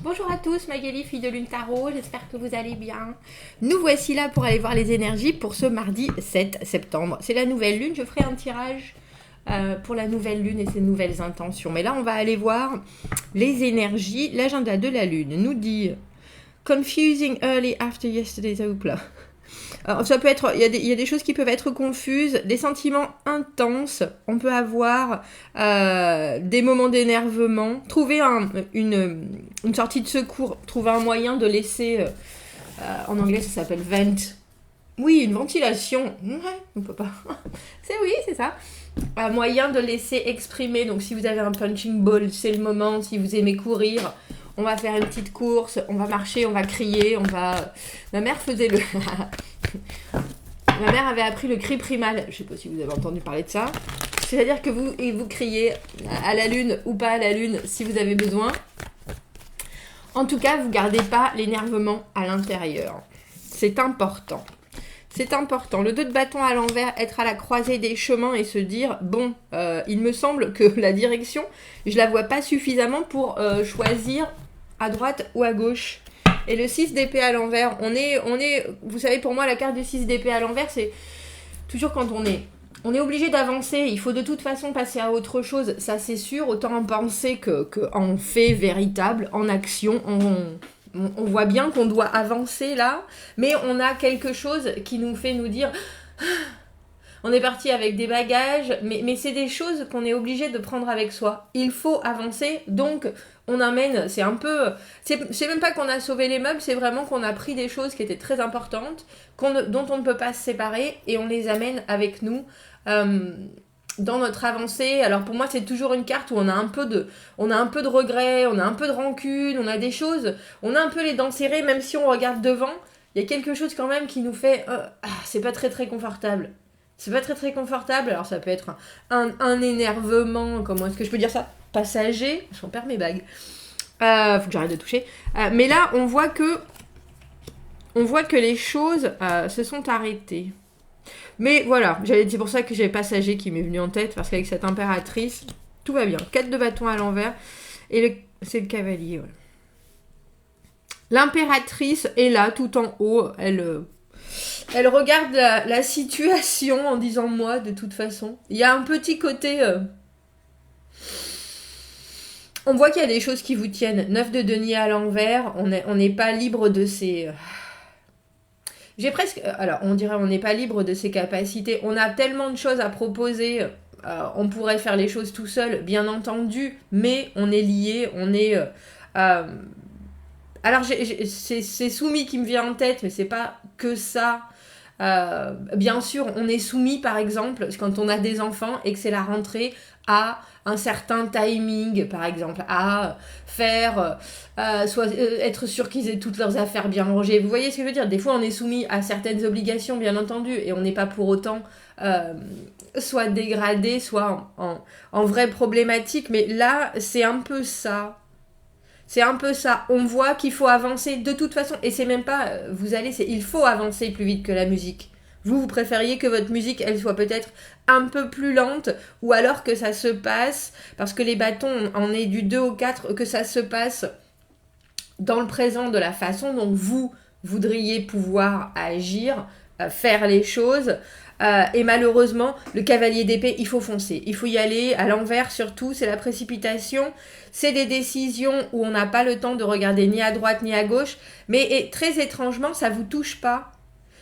Bonjour à tous, Magali, fille de Lune Tarot, j'espère que vous allez bien. Nous voici là pour aller voir les énergies pour ce mardi 7 septembre. C'est la nouvelle lune, je ferai un tirage pour la nouvelle lune et ses nouvelles intentions. Mais là, on va aller voir les énergies. L'agenda de la lune nous dit « Confusing early after yesterday's outlook ». Alors, ça peut être, il y a des choses qui peuvent être confuses, des sentiments intenses, on peut avoir des moments d'énervement, trouver une sortie de secours, trouver un moyen de laisser, en anglais ça s'appelle vent, oui, une ventilation, ouais, on peut pas, c'est ça, un moyen de laisser exprimer, donc si vous avez un punching ball, c'est le moment, si vous aimez courir, on va faire une petite course, on va marcher, on va crier, ma mère faisait le... Ma mère avait appris le cri primal. Je sais pas si vous avez entendu parler de ça. C'est-à-dire que vous criez à la lune ou pas à la lune si vous avez besoin. En tout cas, vous gardez pas l'énervement à l'intérieur. C'est important. C'est important. Le 2 de bâton à l'envers, être à la croisée des chemins et se dire, bon, il me semble que la direction, je la vois pas suffisamment pour choisir à droite ou à gauche. Et le 6 d'épée à l'envers, vous savez, pour moi, la carte du 6 d'épée à l'envers, c'est toujours quand on est obligé d'avancer, il faut de toute façon passer à autre chose, ça c'est sûr, autant en penser qu'en fait véritable, en action, on voit bien qu'on doit avancer là, mais on a quelque chose qui nous fait nous dire... On est parti avec des bagages, mais c'est des choses qu'on est obligé de prendre avec soi. Il faut avancer, donc on amène, c'est même pas qu'on a sauvé les meubles, c'est vraiment qu'on a pris des choses qui étaient très importantes, dont on ne peut pas se séparer, et on les amène avec nous dans notre avancée. Alors pour moi, c'est toujours une carte où on a un peu de regret, on a un peu de rancune, on a des choses, on a un peu les dents serrées, même si on regarde devant, il y a quelque chose quand même qui nous fait, c'est pas très très confortable. C'est pas très très confortable, alors ça peut être un énervement, comment est-ce que je peux dire ça, passager, j'en perds mes bagues, faut que j'arrête de toucher, mais là on voit que les choses se sont arrêtées. Mais voilà, c'est pour ça que j'ai passager qui m'est venu en tête, parce qu'avec cette impératrice, tout va bien. 4 de bâton à l'envers, et c'est le cavalier, ouais. L'impératrice est là, tout en haut, elle regarde la situation en disant moi, de toute façon. Il y a un petit côté... On voit qu'il y a des choses qui vous tiennent. 9 de denier à l'envers, on n'est pas libre de ses... Alors, on dirait on n'est pas libre de ses capacités. On a tellement de choses à proposer. On pourrait faire les choses tout seul, bien entendu. Mais on est lié, on est... Alors, c'est soumis qui me vient en tête, mais c'est pas que ça. Bien sûr, on est soumis, par exemple, quand on a des enfants et que c'est la rentrée, à un certain timing, par exemple, à faire, être sûr qu'ils aient toutes leurs affaires bien rangées. Vous voyez ce que je veux dire ? Des fois, on est soumis à certaines obligations, bien entendu, et on n'est pas pour autant soit dégradé, soit en vraie problématique. Mais là, c'est un peu ça. C'est un peu ça. On voit qu'il faut avancer de toute façon. Et c'est même pas il faut avancer plus vite que la musique. Vous préfériez que votre musique, elle soit peut-être un peu plus lente, ou alors que ça se passe, parce que les bâtons, on est du 2 au 4, que ça se passe dans le présent de la façon dont vous voudriez pouvoir agir, faire les choses. Et malheureusement, le cavalier d'épée, il faut foncer. Il faut y aller à l'envers surtout, c'est la précipitation. C'est des décisions où on n'a pas le temps de regarder ni à droite ni à gauche. Mais très étrangement, ça ne vous touche pas.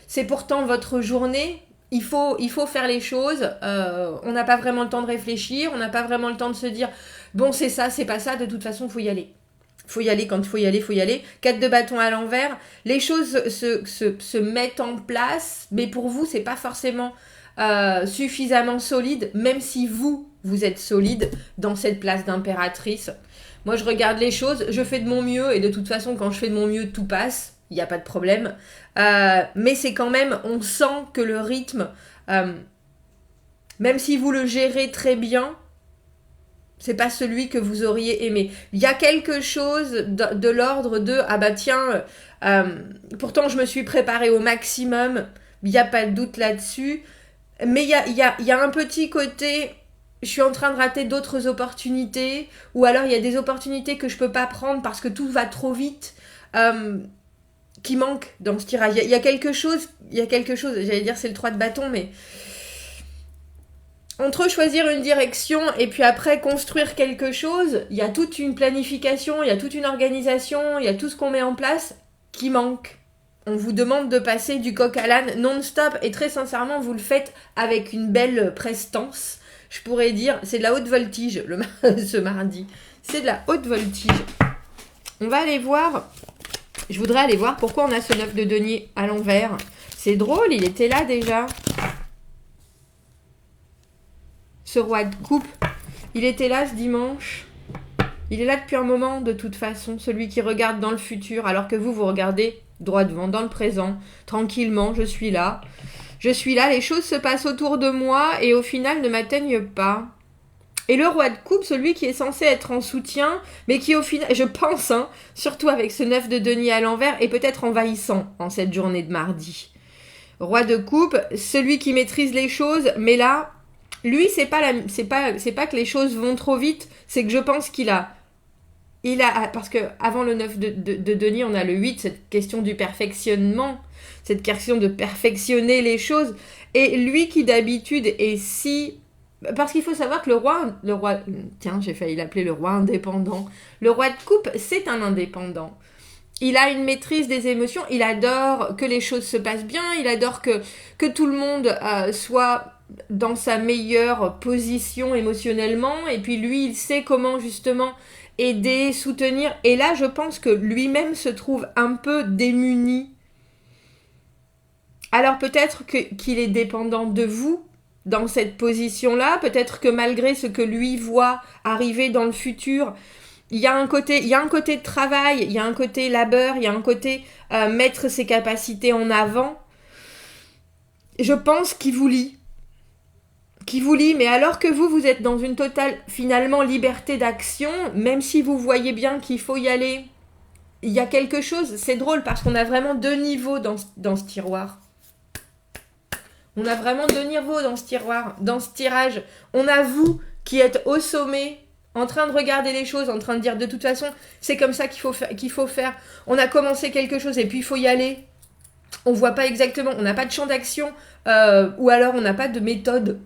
C'est pourtant votre journée. Il faut faire les choses. On n'a pas vraiment le temps de réfléchir. On n'a pas vraiment le temps de se dire « Bon, c'est ça, c'est pas ça. De toute façon, il faut y aller. » Faut y aller quand il faut y aller, faut y aller. 4 de bâton à l'envers. Les choses se mettent en place, mais pour vous, c'est pas forcément suffisamment solide, même si vous êtes solide dans cette place d'impératrice. Moi, je regarde les choses, je fais de mon mieux, et de toute façon, quand je fais de mon mieux, tout passe. Il n'y a pas de problème. Mais c'est quand même, on sent que le rythme, même si vous le gérez très bien, c'est pas celui que vous auriez aimé. Il y a quelque chose de l'ordre de « Ah bah tiens, pourtant je me suis préparée au maximum, il n'y a pas de doute là-dessus. » Mais il y a un petit côté je suis en train de rater d'autres opportunités, ou alors il y a des opportunités que je peux pas prendre parce que tout va trop vite, qui manque dans ce tirage. Il y a quelque chose, j'allais dire c'est le 3 de bâton, mais entre choisir une direction et puis après construire quelque chose, il y a toute une planification, il y a toute une organisation, il y a tout ce qu'on met en place qui manque. On vous demande de passer du coq à l'âne non-stop et très sincèrement, vous le faites avec une belle prestance. Je pourrais dire, c'est de la haute voltige ce mardi. C'est de la haute voltige. On va aller voir, je voudrais aller voir pourquoi on a ce 9 de denier à l'envers. C'est drôle, il était là déjà. Ce roi de coupe, il était là ce dimanche. Il est là depuis un moment de toute façon, celui qui regarde dans le futur, alors que vous regardez droit devant, dans le présent, tranquillement, je suis là, les choses se passent autour de moi et au final ne m'atteignent pas. Et le roi de coupe, celui qui est censé être en soutien, mais qui au final, je pense, surtout avec ce 9 de denier à l'envers, est peut-être envahissant en cette journée de mardi. Roi de coupe, celui qui maîtrise les choses, mais là, lui, c'est pas que les choses vont trop vite, c'est que je pense qu'il a, parce que avant le 9 de denier, on a le 8, cette question du perfectionnement, cette question de perfectionner les choses. Et lui qui d'habitude est si... Parce qu'il faut savoir que le roi... Tiens, j'ai failli l'appeler le roi indépendant. Le roi de coupe, c'est un indépendant. Il a une maîtrise des émotions, il adore que les choses se passent bien, il adore que tout le monde soit dans sa meilleure position émotionnellement. Et puis lui, il sait comment justement... aider, soutenir. Et là, je pense que lui-même se trouve un peu démuni. Alors peut-être qu'il est dépendant de vous dans cette position-là. Peut-être que malgré ce que lui voit arriver dans le futur, il y a un côté de travail, il y a un côté labeur, il y a un côté mettre ses capacités en avant. Je pense qu'il vous lie. Mais alors que vous êtes dans une totale, finalement, liberté d'action, même si vous voyez bien qu'il faut y aller, il y a quelque chose, c'est drôle parce qu'on a vraiment 2 niveaux dans ce tiroir. On a vraiment 2 niveaux dans ce tiroir, dans ce tirage. On a vous qui êtes au sommet, en train de regarder les choses, en train de dire de toute façon, c'est comme ça qu'il faut faire. On a commencé quelque chose et puis il faut y aller. On voit pas exactement, on n'a pas de champ d'action, ou alors on n'a pas de méthode.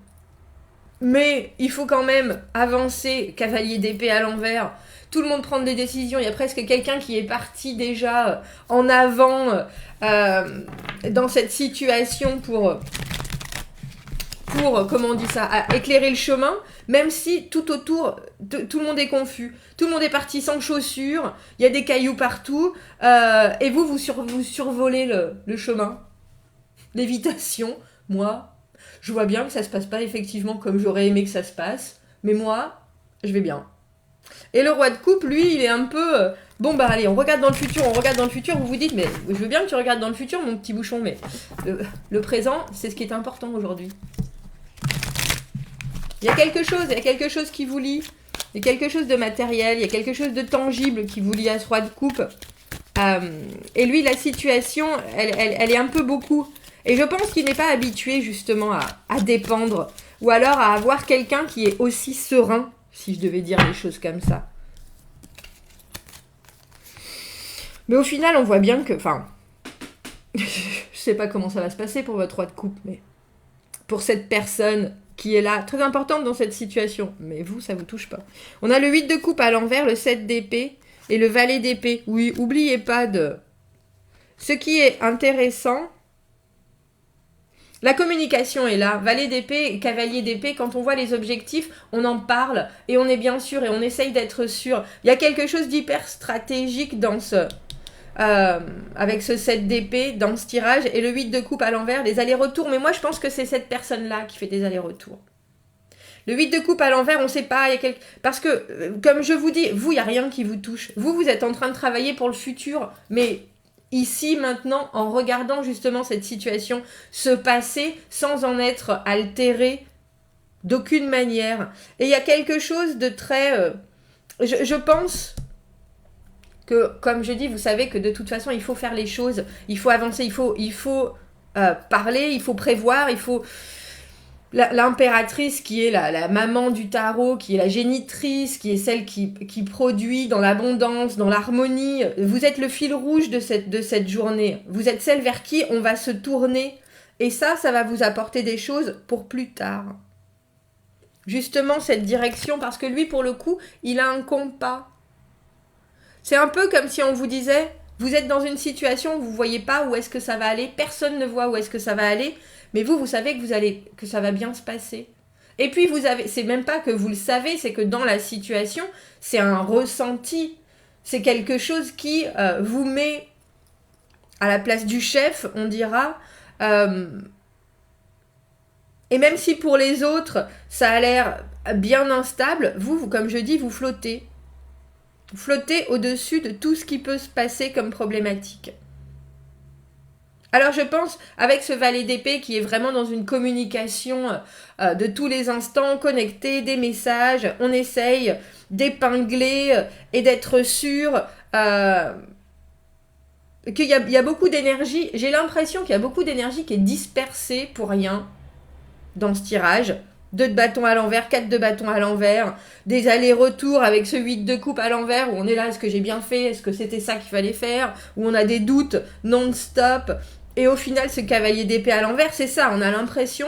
Mais il faut quand même avancer, cavalier d'épée à l'envers. Tout le monde prend des décisions. Il y a presque quelqu'un qui est parti déjà en avant dans cette situation pour comment on dit ça, éclairer le chemin. Même si tout autour, tout le monde est confus. Tout le monde est parti sans chaussures. Il y a des cailloux partout. Et vous survolez le chemin. Lévitation, moi... Je vois bien que ça se passe pas effectivement comme j'aurais aimé que ça se passe, mais moi, je vais bien. Et le roi de coupe, lui, il est un peu... bon bah allez, on regarde dans le futur, vous vous dites, mais je veux bien que tu regardes dans le futur, mon petit bouchon, mais le présent, c'est ce qui est important aujourd'hui. Il y a quelque chose qui vous lie, il y a quelque chose de matériel, il y a quelque chose de tangible qui vous lie à ce roi de coupe. Et lui, la situation, elle est un peu beaucoup... Et je pense qu'il n'est pas habitué justement à dépendre, ou alors à avoir quelqu'un qui est aussi serein, si je devais dire les choses comme ça. Mais au final, on voit bien que... Enfin, je sais pas comment ça va se passer pour votre roi de coupe, mais pour cette personne qui est là, très importante dans cette situation, mais vous, ça vous touche pas. On a le 8 de coupe à l'envers, le 7 d'épée et le valet d'épée. Oui, oubliez pas de... Ce qui est intéressant... La communication est là, valet d'épée, cavalier d'épée, quand on voit les objectifs, on en parle et on est bien sûr et on essaye d'être sûr. Il y a quelque chose d'hyper stratégique dans avec ce 7 d'épée, dans ce tirage, et le 8 de coupe à l'envers, les allers-retours. Mais moi, je pense que c'est cette personne-là qui fait des allers-retours. Le 8 de coupe à l'envers, on ne sait pas, parce que, comme je vous dis, vous, il n'y a rien qui vous touche. Vous êtes en train de travailler pour le futur, mais... Ici, maintenant, en regardant justement cette situation se passer sans en être altéré d'aucune manière. Et il y a quelque chose de très... Je pense que, comme je dis, vous savez que de toute façon, il faut faire les choses, il faut avancer, il faut parler, il faut prévoir, il faut... l'impératrice qui est la maman du tarot, qui est la génitrice, qui est celle qui produit dans l'abondance, dans l'harmonie. Vous êtes le fil rouge de cette journée. Vous êtes celle vers qui on va se tourner. Et ça va vous apporter des choses pour plus tard. Justement, cette direction, parce que lui, pour le coup, il a un compas. C'est un peu comme si on vous disait, vous êtes dans une situation où vous ne voyez pas où est-ce que ça va aller, personne ne voit où est-ce que ça va aller, mais vous savez que ça va bien se passer. Et puis, c'est même pas que vous le savez, c'est que dans la situation, c'est un ressenti. C'est quelque chose qui vous met à la place du chef, on dira. Et même si pour les autres, ça a l'air bien instable, vous, comme je dis, vous flottez. Vous flottez au-dessus de tout ce qui peut se passer comme problématique. Alors je pense, avec ce valet d'épée qui est vraiment dans une communication de tous les instants, connecté, des messages, on essaye d'épingler et d'être sûr qu'il y a beaucoup d'énergie. J'ai l'impression qu'il y a beaucoup d'énergie qui est dispersée pour rien dans ce tirage. 2 de bâton à l'envers, 4 de bâton à l'envers, des allers-retours avec ce 8 de coupe à l'envers où on est là, est-ce que j'ai bien fait, est-ce que c'était ça qu'il fallait faire, où on a des doutes non-stop, et au final ce cavalier d'épée à l'envers, c'est ça, on a l'impression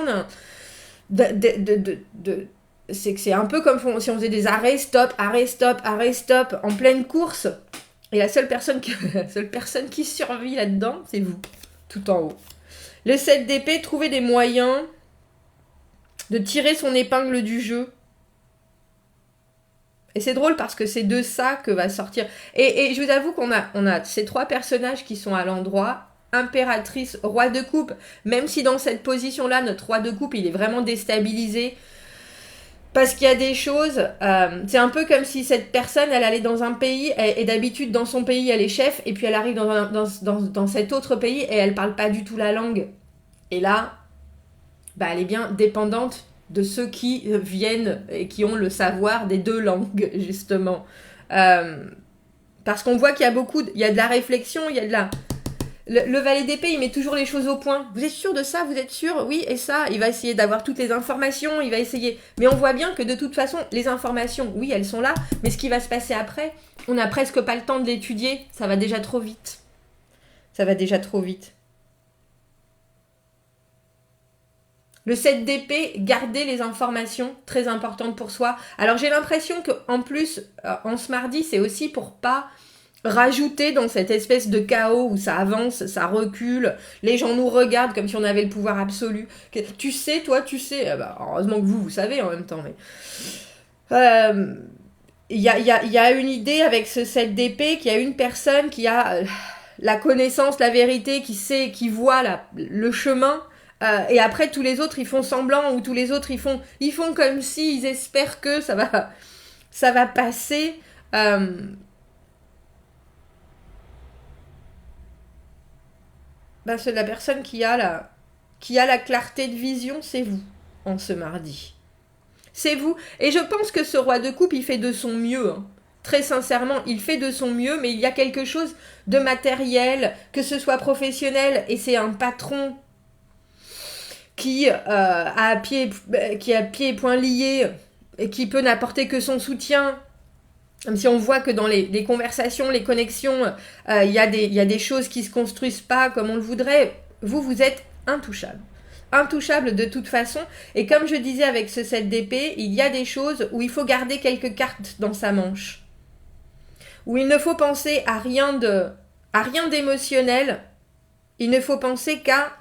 c'est que c'est un peu comme si on faisait des arrêts, stop, en pleine course, et la seule personne qui survit là-dedans, c'est vous, tout en haut. Le 7 d'épée, trouver des moyens de tirer son épingle du jeu. Et c'est drôle parce que c'est de ça que va sortir. Et je vous avoue qu'on a ces 3 personnages qui sont à l'endroit. Impératrice, roi de coupe. Même si dans cette position-là, notre roi de coupe, il est vraiment déstabilisé. Parce qu'il y a des choses... c'est un peu comme si cette personne, elle allait dans un pays, et d'habitude, dans son pays, elle est chef. Et puis elle arrive dans cet autre pays et elle parle pas du tout la langue. Et là... elle est bien dépendante de ceux qui viennent et qui ont le savoir des 2 langues, justement. Parce qu'on voit qu'il y a de la réflexion, il y a de la... Le valet d'épée, il met toujours les choses au point. Vous êtes sûr de ça? Vous êtes sûr? Oui, et ça, il va essayer d'avoir toutes les informations, il va essayer... Mais on voit bien que de toute façon, les informations, oui, elles sont là, mais ce qui va se passer après, on n'a presque pas le temps de l'étudier, ça va déjà trop vite. Le 7 d'épée, garder les informations, très importantes pour soi. Alors j'ai l'impression qu'en plus, en ce mardi, c'est aussi pour pas rajouter dans cette espèce de chaos où ça avance, ça recule, les gens nous regardent comme si on avait le pouvoir absolu. Tu sais, toi, tu sais. Heureusement que vous savez en même temps. Mais il y a une idée avec ce 7 d'épée qu'il y a une personne qui a la connaissance, la vérité, qui sait, qui voit le chemin. Et après tous les autres ils font semblant, ou tous les autres ils font comme si ils espèrent que ça va passer. C'est la personne qui a la clarté de vision, c'est vous en ce mardi. C'est vous. Et je pense que ce roi de coupe, il fait de son mieux. Très sincèrement, il fait de son mieux, mais il y a quelque chose de matériel, que ce soit professionnel, et c'est un patron qui a pieds et poings liés et qui peut n'apporter que son soutien. Même si on voit que dans les conversations, les connexions, il y a des choses qui ne se construisent pas comme on le voudrait. Vous êtes intouchable. Intouchable de toute façon. Et comme je disais avec ce 7 d'épée, il y a des choses où il faut garder quelques cartes dans sa manche. Où il ne faut penser à rien d'émotionnel. Il ne faut penser qu'à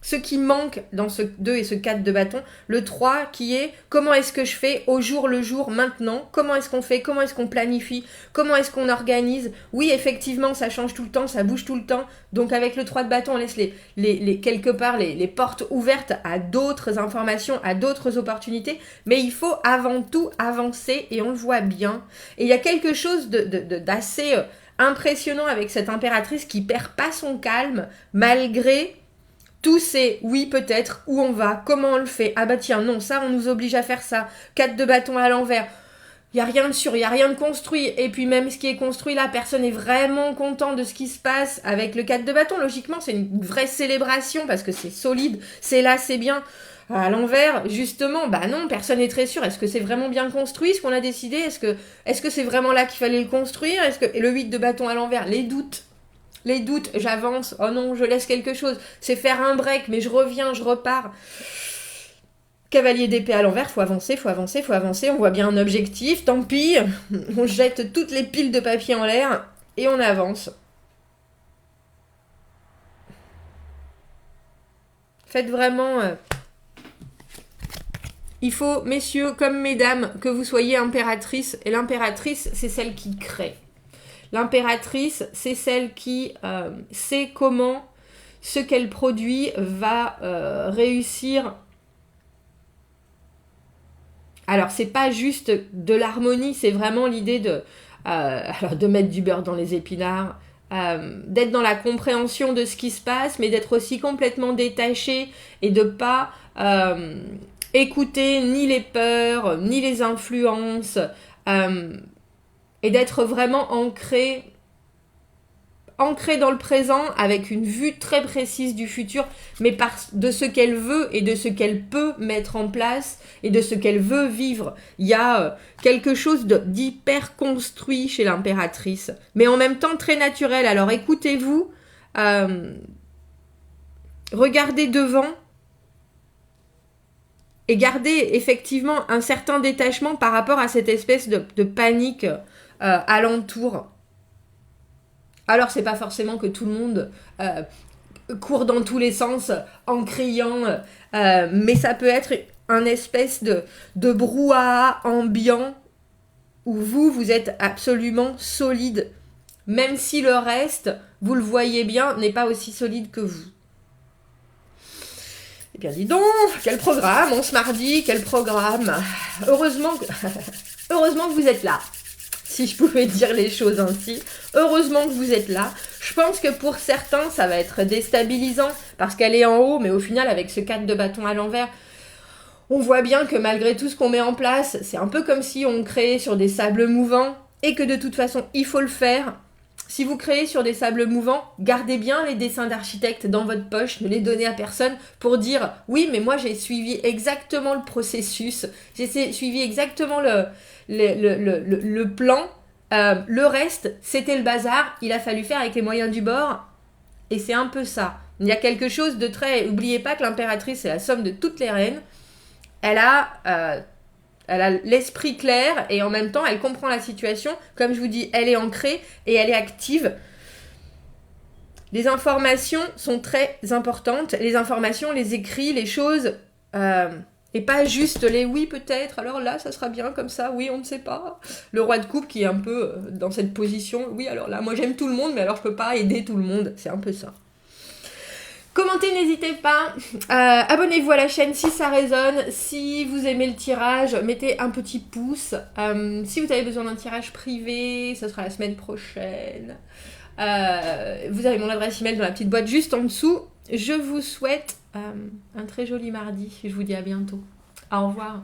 ce qui manque dans ce 2 et ce 4 de bâton, le 3 qui est comment est-ce que je fais au jour le jour maintenant, comment est-ce qu'on fait, comment est-ce qu'on planifie, comment est-ce qu'on organise. Oui, effectivement, ça change tout le temps, ça bouge tout le temps, donc avec le 3 de bâton, on laisse quelque part les portes ouvertes à d'autres informations, à d'autres opportunités, mais il faut avant tout avancer et on le voit bien. Et il y a quelque chose d'assez impressionnant avec cette impératrice qui perd pas son calme malgré... Tout c'est oui peut-être, où on va, comment on le fait, ah bah tiens non ça on nous oblige à faire ça, 4 de bâton à l'envers, il n'y a rien de sûr, il n'y a rien de construit, et puis même ce qui est construit là, personne n'est vraiment content de ce qui se passe avec le 4 de bâton, logiquement c'est une vraie célébration parce que c'est solide, c'est là, c'est bien, À l'envers, justement, bah non, personne n'est très sûr. Est-ce que c'est vraiment bien construit ce qu'on a décidé? Est-ce que c'est vraiment là qu'il fallait le construire? Et le 8 de bâton à l'envers, les doutes. Les doutes, j'avance, oh non, je laisse quelque chose. C'est faire un break, mais je reviens, je repars. Cavalier d'épée à l'envers, faut avancer, faut avancer, faut avancer. On voit bien un objectif, tant pis. On jette toutes les piles de papier en l'air et on avance. Faites vraiment... Il faut, messieurs comme mesdames, que vous soyez impératrice. Et l'impératrice, c'est celle qui crée. L'impératrice, c'est celle qui sait comment ce qu'elle produit va réussir. Alors, c'est pas juste de l'harmonie, c'est vraiment l'idée de mettre du beurre dans les épinards, d'être dans la compréhension de ce qui se passe, mais d'être aussi complètement détaché et de pas écouter ni les peurs, ni les influences, et d'être vraiment ancré dans le présent avec une vue très précise du futur, mais de ce qu'elle veut et de ce qu'elle peut mettre en place et de ce qu'elle veut vivre. Il y a quelque chose d'hyper construit chez l'impératrice, mais en même temps très naturel. Alors écoutez-vous, regardez devant et gardez effectivement un certain détachement par rapport à cette espèce de panique alentour. Alors, c'est pas forcément que tout le monde court dans tous les sens en criant, mais ça peut être un espèce de brouhaha ambiant où vous êtes absolument solide, même si le reste, vous le voyez bien, n'est pas aussi solide que vous. Eh bien, dis donc, quel programme, on se mardi, quel programme. Heureusement que vous êtes là. Si je pouvais dire les choses ainsi. Heureusement que vous êtes là. Je pense que pour certains, ça va être déstabilisant parce qu'elle est en haut, mais au final, avec ce 4 de bâton à l'envers, on voit bien que malgré tout ce qu'on met en place, c'est un peu comme si on créait sur des sables mouvants et que de toute façon, il faut le faire. Si vous créez sur des sables mouvants, gardez bien les dessins d'architecte dans votre poche, ne les donnez à personne pour dire « Oui, mais moi j'ai suivi exactement le processus, j'ai suivi exactement le plan, le reste, c'était le bazar, il a fallu faire avec les moyens du bord. » Et c'est un peu ça. Il y a quelque chose de très... N'oubliez pas que l'impératrice, c'est la somme de toutes les reines. Elle a l'esprit clair et en même temps, elle comprend la situation. Comme je vous dis, elle est ancrée et elle est active. Les informations sont très importantes. Les informations, les écrits, les choses... et pas juste les oui peut-être, alors là ça sera bien comme ça, oui on ne sait pas. Le roi de coupe qui est un peu dans cette position, oui alors là moi j'aime tout le monde mais alors je peux pas aider tout le monde, c'est un peu ça. Commentez, n'hésitez pas, abonnez-vous à la chaîne si ça résonne, si vous aimez le tirage, mettez un petit pouce, si vous avez besoin d'un tirage privé, ça sera la semaine prochaine. Vous avez mon adresse email dans la petite boîte juste en dessous. Je vous souhaite un très joli mardi. Je vous dis à bientôt. Au revoir.